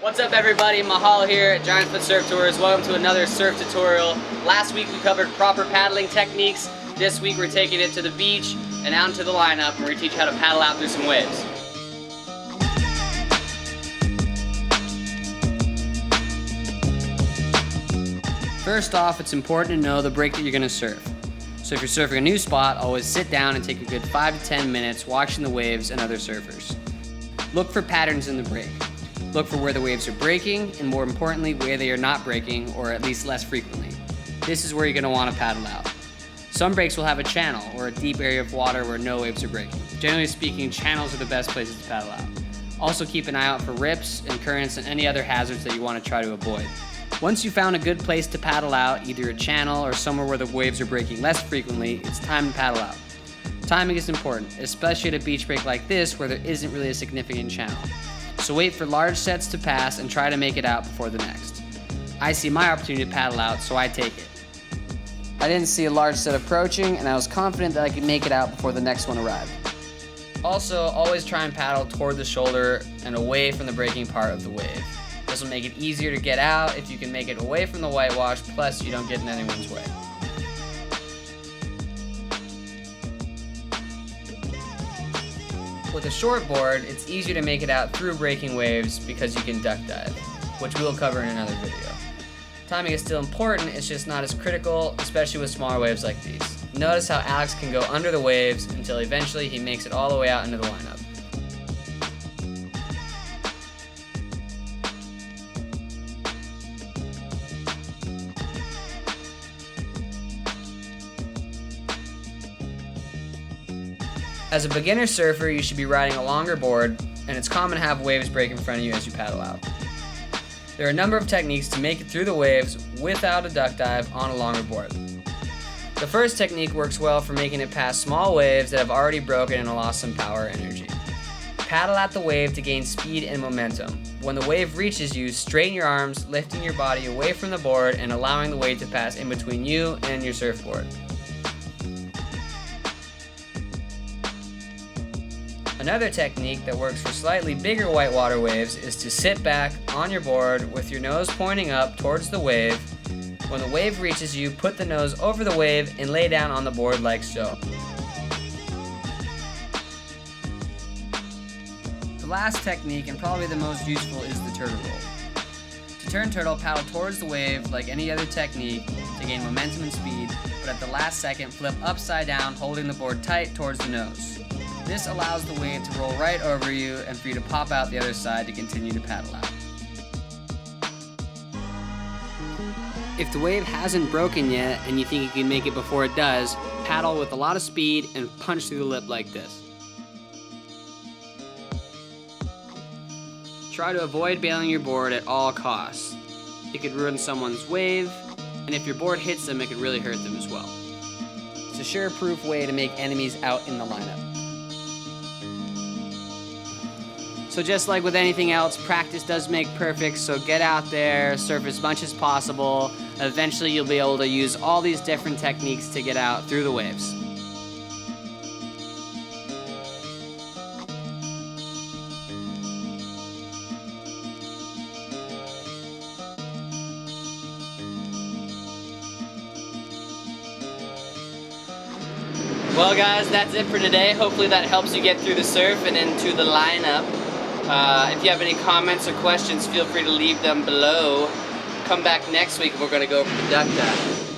What's up everybody, Mahal here at Giant Foot Surf Tours. Welcome to another surf tutorial. Last week we covered proper paddling techniques. This week we're taking it to the beach and out into the lineup, and we're going to teach you how to paddle out through some waves. First off, it's important to know the break that you're going to surf. So if you're surfing a new spot, always sit down and take a good 5 to 10 minutes watching the waves and other surfers. Look for patterns in the break. Look for where the waves are breaking, and more importantly, where they are not breaking, or at least less frequently. This is where you're going to want to paddle out. Some breaks will have a channel, or a deep area of water where no waves are breaking. Generally speaking, channels are the best places to paddle out. Also keep an eye out for rips and currents and any other hazards that you want to try to avoid. Once you've found a good place to paddle out, either a channel or somewhere where the waves are breaking less frequently, it's time to paddle out. Timing is important, especially at a beach break like this where there isn't really a significant channel. So wait for large sets to pass and try to make it out before the next. I see my opportunity to paddle out, so I take it. I didn't see a large set approaching, and I was confident that I could make it out before the next one arrived. Also, always try and paddle toward the shoulder and away from the breaking part of the wave. This will make it easier to get out if you can make it away from the whitewash, plus you don't get in anyone's way. With a shortboard, it's easier to make it out through breaking waves because you can duck dive, which we'll cover in another video. Timing is still important, it's just not as critical, especially with smaller waves like these. Notice how Alex can go under the waves until eventually he makes it all the way out into the lineup. As a beginner surfer, you should be riding a longer board, and it's common to have waves break in front of you as you paddle out. There are a number of techniques to make it through the waves without a duck dive on a longer board. The first technique works well for making it past small waves that have already broken and lost some power or energy. Paddle at the wave to gain speed and momentum. When the wave reaches you, straighten your arms, lifting your body away from the board and allowing the wave to pass in between you and your surfboard. Another technique that works for slightly bigger whitewater waves is to sit back on your board with your nose pointing up towards the wave. When the wave reaches you, put the nose over the wave and lay down on the board like so. The last technique, and probably the most useful, is the turtle roll. To turn turtle, paddle towards the wave like any other technique to gain momentum and speed, but at the last second, flip upside down, holding the board tight towards the nose. This allows the wave to roll right over you and for you to pop out the other side to continue to paddle out. If the wave hasn't broken yet and you think you can make it before it does, paddle with a lot of speed and punch through the lip like this. Try to avoid bailing your board at all costs. It could ruin someone's wave, and if your board hits them, it could really hurt them as well. It's a sure-proof way to make enemies out in the lineup. So just like with anything else, practice does make perfect, so get out there, surf as much as possible. Eventually you'll be able to use all these different techniques to get out through the waves. Well guys, that's it for today. Hopefully that helps you get through the surf and into the lineup. If you have any comments or questions, feel free to leave them below. Come back next week and we're going to go over the duck dive.